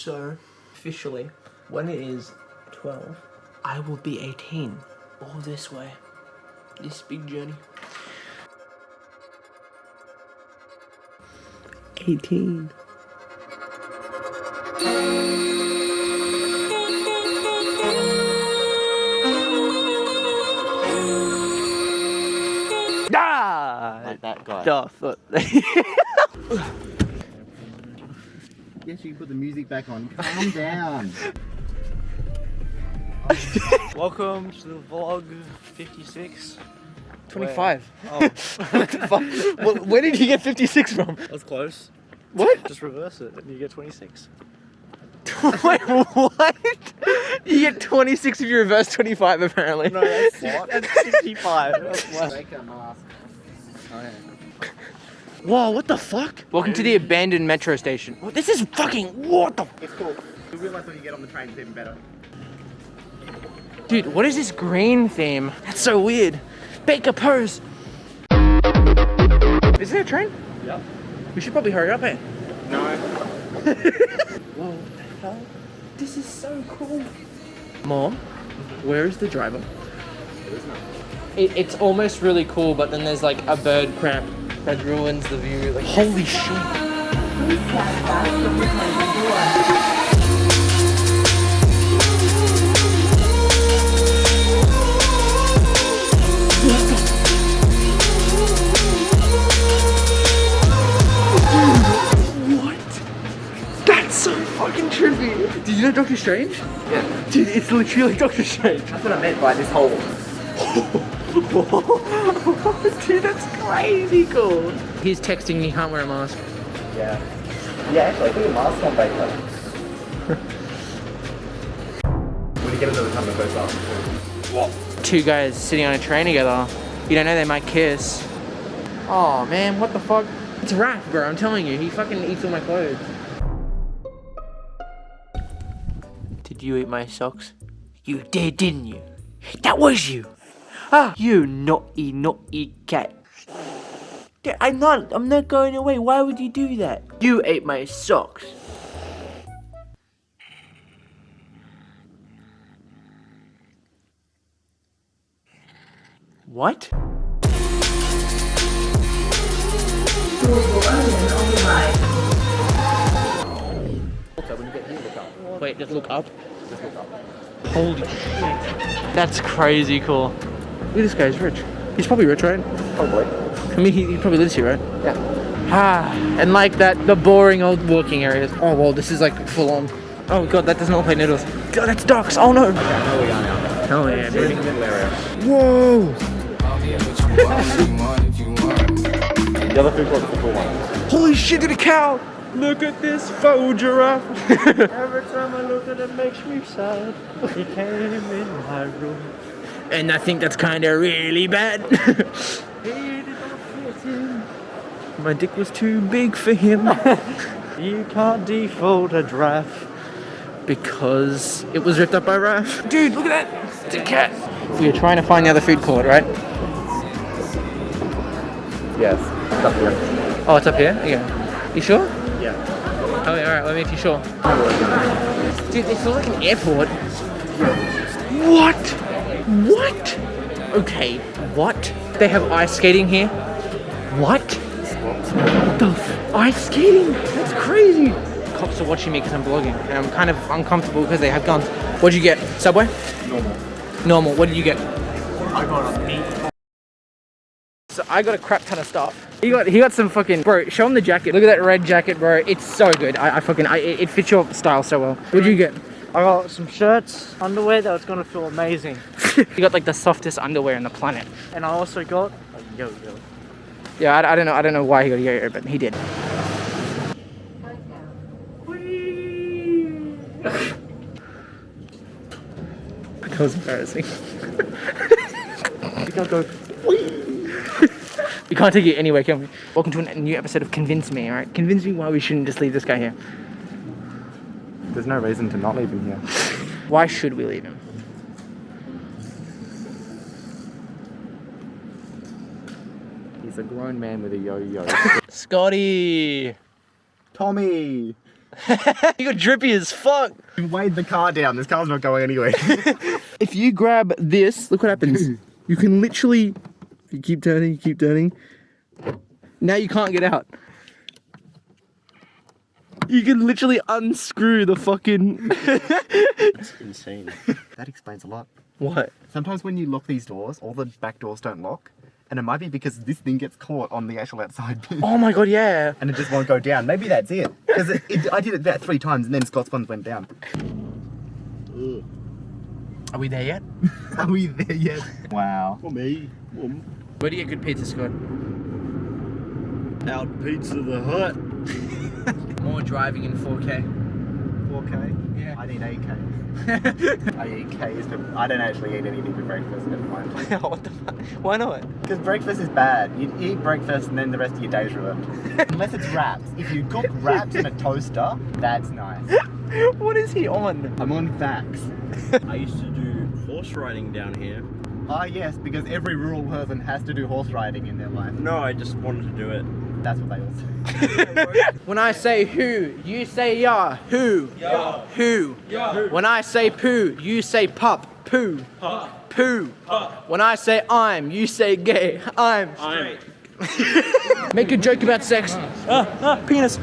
So, officially, when it is 12, I will be 18. All this way. This big journey. 18. Ah! Like that guy. Yes, you can put the music back on. Calm down. Welcome to the vlog 56. 25. Oh, What the fuck? Well, where did you get 56 from? that's close. What? Just reverse it and you get 26. Wait, what? You get 26 if you reverse 25, apparently. No, that's what? That's 65. That's what. Take a mask. Oh, yeah. Whoa, what the fuck? Welcome to the abandoned metro station. Well, this is fucking, what the? It's cool. You'll realise when you get on the train it's even better. Dude, what is this green theme? That's so weird. Baker pose. Is there a train? Yep. We should probably hurry up, eh? No. Whoa, what the hell? This is so cool. Mom, where is the driver? It's almost really cool, but then there's like a bird crap that ruins the view. Like, holy shit. That's so fucking trippy. Did you know Doctor Strange? Yeah. Dude, it's literally like Doctor Strange. That's what I meant by this whole... Dude, that's crazy cool. He's texting me, can't wear a mask. Yeah. Yeah, actually, put a mask on, Baker. When you get another time to first up. What? Two guys sitting on a train together. You don't know, they might kiss. Oh man, what the fuck? It's Raph, bro, I'm telling you. He fucking eats all my clothes. Did you eat my socks? You did, didn't you? That was you. Ah, you naughty, naughty cat. I'm not going away. Why would you do that? You ate my socks. What? Wait, just look up. Holy shit. That's crazy cool. Look at this guy, he's rich. He's probably rich, right? Probably. I mean, he probably lives here, right? Yeah. Ah, and like that, the boring old walking areas. Oh, well, this is like full on. Oh god, that doesn't look like noodles. God, that's ducks. Oh no. Okay, I know we are now. Oh yeah, We're in baby. the middle area. Whoa. The other food court's the cool one. Holy shit, at a cow. Look at this faux giraffe. Every time I look at it, makes me sad. He came in my room. And I think that's kind of really bad. He did not fit in. My dick was too big for him. You can't default a giraffe. Because it was ripped up by Raph. Dude, look at that. It's a cat. We are trying to find the other food court, right? Yes. It's up here. Oh, it's up here? Yeah. You sure? Yeah. Oh, yeah, alright, let me if you're sure. Dude, it feels like an airport. What? What? Okay, what? They have ice skating here? What? What the ice skating? That's crazy. Cops are watching me because I'm vlogging, and I'm kind of uncomfortable because they have guns. What'd you get? Subway? Normal. Normal. What did you get? I got a meat. So I got a crap ton of stuff. He got some fucking, bro, show him the jacket. Look at that red jacket, bro. It's so good. It fits your style so well. What'd you get? I got some shirts, underwear that was gonna feel amazing. You got like the softest underwear on the planet. And I also got a yo-yo. Yeah, I don't know why he got a yo-yo, but he did. That was embarrassing. You gotta go. We can't take it anywhere, can we? Welcome to a new episode of Convince Me, alright? Convince me why we shouldn't just leave this guy here. There's no reason to not leave him here. Why should we leave him? He's a grown man with a yo-yo. Scotty! Tommy! You got drippy as fuck. You weighed the car down. This car's not going anywhere. If you grab this, look what happens. You can literally, you keep turning. Now you can't get out. You can literally unscrew the fucking... That's insane. That explains a lot. What? Sometimes when you lock these doors, all the back doors don't lock. And it might be because this thing gets caught on the actual outside. Oh my god, yeah. And it just won't go down. Maybe that's it. Because I did it about 3 times and then Scott's ones went down. Are we there yet? Are we there yet? Wow. For me, Where do you get good pizza, Scott? out Pizza the Hut. More driving in 4K. 4K? Yeah. I need 8K. I eat Ks, but I don't actually eat anything for breakfast. Never mind. What the fuck? Why not? Because breakfast is bad. You eat breakfast and then the rest of your day's ruined. Unless it's wraps. If you cook wraps in a toaster, that's nice. What is he on? I'm on facts. I used to do horse riding down here. Ah yes, because every rural person has to do horse riding in their life. No, I just wanted to do it. That's what they all say. When I say who, you say ya. Who? Ya. Who? Ya. When I say poo, you say pup. Poo. Pup. Poo. When I say I'm, you say gay. I'm. Make a joke about sex. Penis.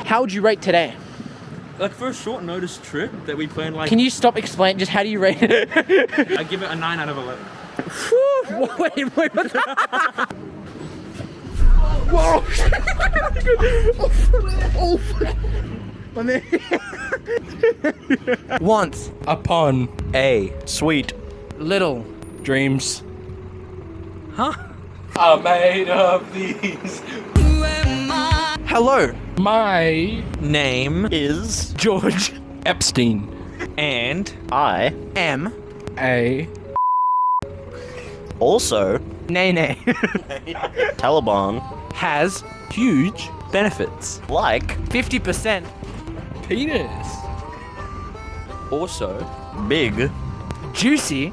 How would you rate today? Like for a short notice trip that we planned, like Can you stop explaining? Just how do you rate it? I give it a 9 out of 11. Wait, what the? Whoa! Oh, my man. Once Upon a sweet little dreams. Huh? I'm made of these. hello. My name is George Epstein, and I M. a Also, Nene Taliban, has huge benefits. like 50% Penis. Also, big juicy.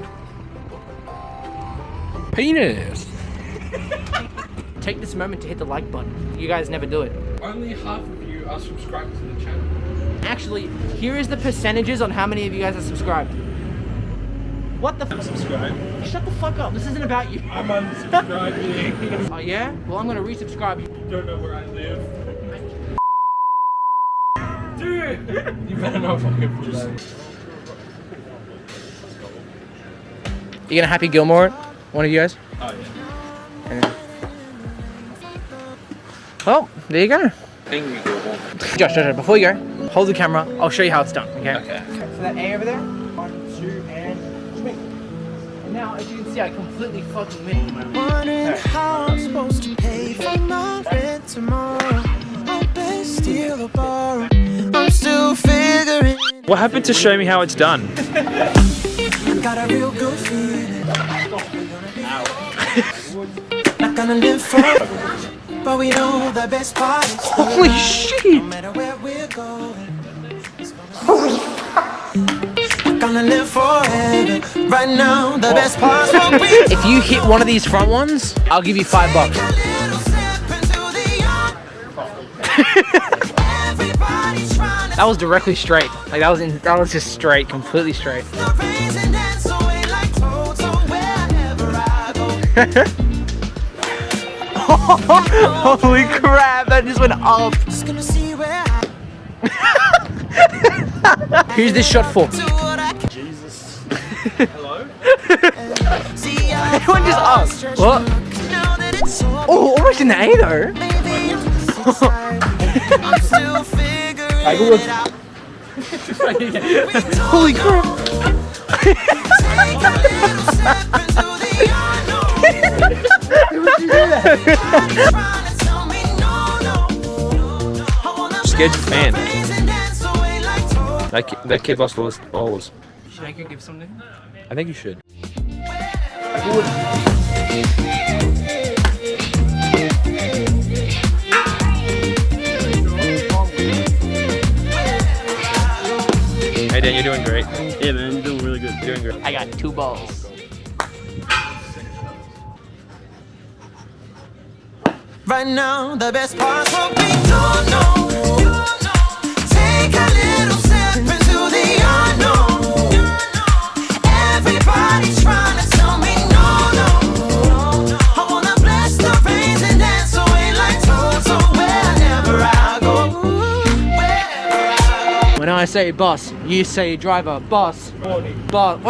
penis. Take this moment to hit the like button. You guys never do it. Only half of you are subscribed to the channel. Actually, here is the percentages on how many of you guys are subscribed. What the f- Subscribe. Shut the fuck up. This isn't about you. I'm unsubscribing. Oh yeah? Well, I'm gonna resubscribe you. Don't know where I live. Dude! You better not fucking put that. You gonna Happy Gilmore it? One of you guys? Oh yeah. Well, there you go. Angry Gilmore. Josh, before you go, hold the camera. I'll show you how it's done, okay? Okay. So that A over there, 1, 2, and swing. And now, as you can see, I completely fucking missed my Wondering how I'm supposed to pay for my rent tomorrow. I pay, steal or borrow. I'm still figuring. What happened to show me how it's done? Got a real good feeling. Not gonna live forever, but we know the best part is the Holy ride. shit! No matter where we're going, it's gonna gonna live forever. Right now, the best part's what we do. If you hit one of these front ones, I'll give you $5. That was directly straight. Like that was just straight, completely straight. Holy crap, that just went up. Who's this shot for? Jesus. Hello? Everyone just up. What? Oh, almost in the A though. Holy crap. Scared your fan. That kid lost all his balls. Should I go give something? I think you should. Hey Dan, you're doing great. Yeah, man, you're doing really good. You're doing great. I got 2 balls. Right now, the best part's what we don't know. Take When I say boss, you say driver. Boss. Boss.